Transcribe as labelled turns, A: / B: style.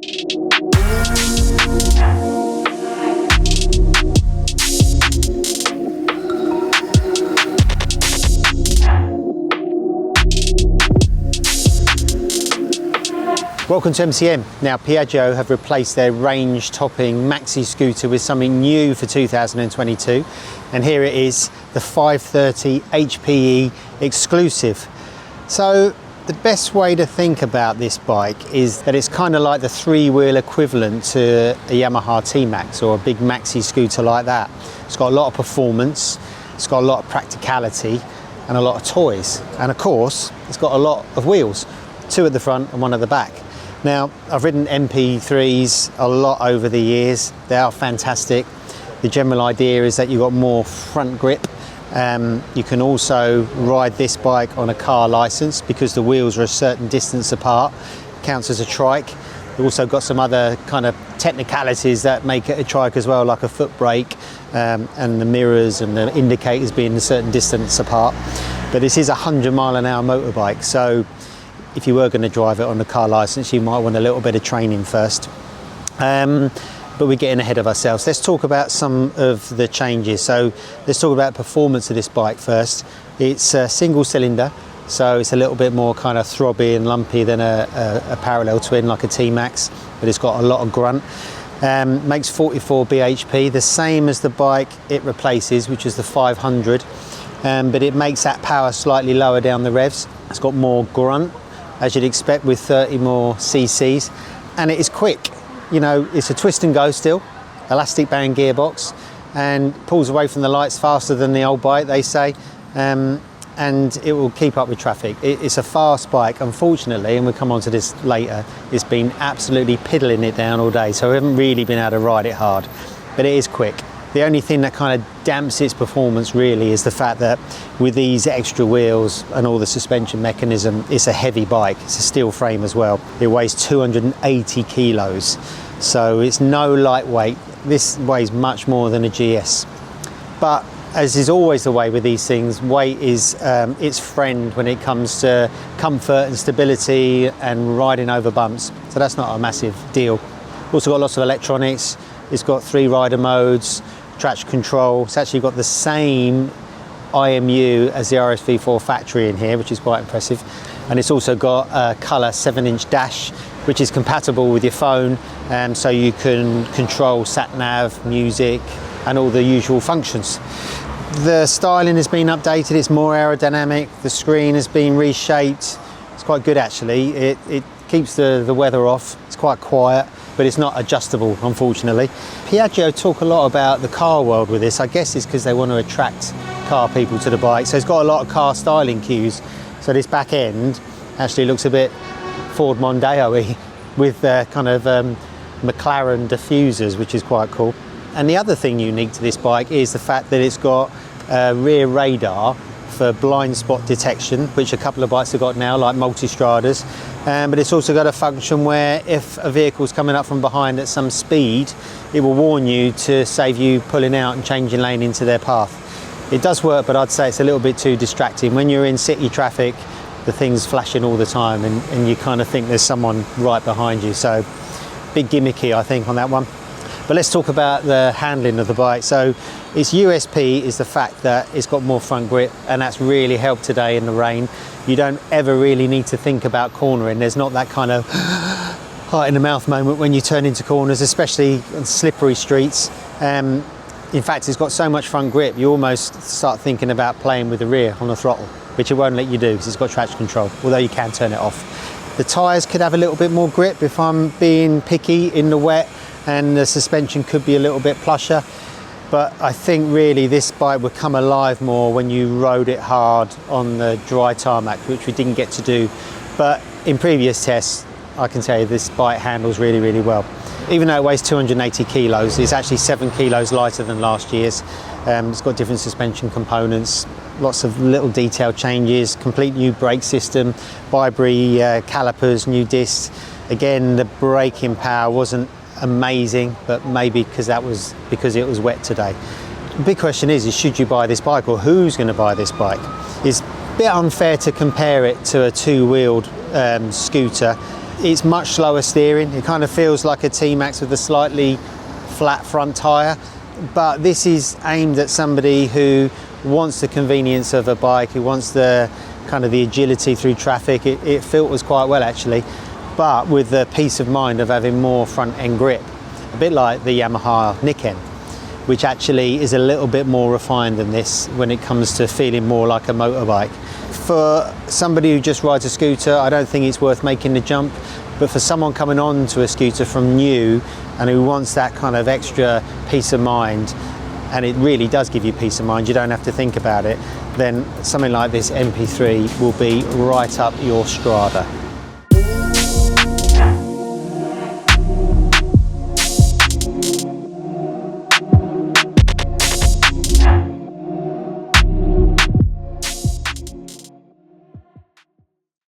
A: Welcome to MCN. Now Piaggio have replaced their range-topping maxi scooter with something new for 2022, and here it is, the 530 HPE exclusive. So the best way to think about this bike is that it's kind of like the three-wheel equivalent to a Yamaha T-Max or a big maxi scooter like that. It's got a lot of performance, it's got a lot of practicality and a lot of toys, and of course it's got a lot of wheels, 2 at the front and 1 at the back. Now, I've ridden MP3s a lot over the years. They are fantastic. The general idea is that you've got more front grip. You can also ride this bike on a car license because the wheels are a certain distance apart. Counts as a trike. You've also got some other kind of technicalities that make it a trike as well, like a foot brake and the mirrors and the indicators being a certain distance apart. But this is a 100-mile-an-hour motorbike, so if you were going to drive it on the car license, you might want a little bit of training first. But we're getting ahead of ourselves. Let's talk about some of the changes. So let's talk about performance of this bike first. It's a single cylinder, so it's a little bit more kind of throbby and lumpy than a parallel twin like a T-Max, but it's got a lot of grunt. Makes 44 bhp, the same as the bike it replaces, which is the 500, but it makes that power slightly lower down the revs. It's got more grunt, as you'd expect with 30 more cc's, and it is quick. You know, it's a twist and go still, elastic band gearbox, and pulls away from the lights faster than the old bike, they say, and it will keep up with traffic. It's a fast bike, unfortunately, and we'll come on to this later. It's been absolutely piddling it down all day, so we haven't really been able to ride it hard, but it is quick. The only thing that kind of damps its performance really is the fact that with these extra wheels and all the suspension mechanism, it's a heavy bike. It's a steel frame as well. It weighs 280 kilos, so it's no lightweight. This weighs much more than a GS. But as is always the way with these things, weight is its friend when it comes to comfort and stability and riding over bumps. So that's not a massive deal. Also got lots of electronics. It's got 3 rider modes, traction control. It's actually got the same IMU as the RSV4 factory in here, which is quite impressive. And it's also got a colour 7-inch dash, which is compatible with your phone, so you can control sat-nav, music, and all the usual functions. The styling has been updated, it's more aerodynamic, the screen has been reshaped. It's quite good actually. It keeps the weather off, it's quite quiet, but it's not adjustable, unfortunately. Piaggio talk a lot about the car world with this. I guess it's because they want to attract car people to the bike. So it's got a lot of car styling cues. So this back end actually looks a bit Ford Mondeo-y with kind of McLaren diffusers, which is quite cool. And the other thing unique to this bike is the fact that it's got rear radar for blind spot detection, which a couple of bikes have got now, like Multistradas. But it's also got a function where if a vehicle's coming up from behind at some speed, it will warn you to save you pulling out and changing lane into their path. It does work, but I'd say it's a little bit too distracting. When you're in city traffic, the thing's flashing all the time and you kind of think there's someone right behind you. So big gimmicky, I think, on that one. But let's talk about the handling of the bike. So its USP is the fact that it's got more front grip, and that's really helped today in the rain. You don't ever really need to think about cornering. There's not that kind of heart in the mouth moment when you turn into corners, especially on slippery streets. In fact, it's got so much front grip, you almost start thinking about playing with the rear on the throttle, which it won't let you do because it's got traction control, although you can turn it off. The tyres could have a little bit more grip if I'm being picky in the wet, and the suspension could be a little bit plusher. But I think really this bike would come alive more when you rode it hard on the dry tarmac, which we didn't get to do. But in previous tests, I can tell you this bike handles really, really well. Even though it weighs 280 kilos, it's actually 7 kilos lighter than last year's. It's got different suspension components, lots of little detail changes, complete new brake system, Vibri calipers, new discs. Again, the braking power wasn't amazing, but maybe because it was wet today. The big question is should you buy this bike, or who's going to buy this bike? It's a bit unfair to compare it to a two-wheeled scooter. It's much slower steering. It kind of feels like a T-Max with a slightly flat front tyre, but this is aimed at somebody who wants the convenience of a bike, who wants the kind of the agility through traffic. It filters quite well actually, but with the peace of mind of having more front end grip, a bit like the Yamaha Niken, which actually is a little bit more refined than this when it comes to feeling more like a motorbike. For somebody who just rides a scooter, I don't think it's worth making the jump, but for someone coming on to a scooter from new and who wants that kind of extra peace of mind, and it really does give you peace of mind, you don't have to think about it, then something like this MP3 will be right up your strada.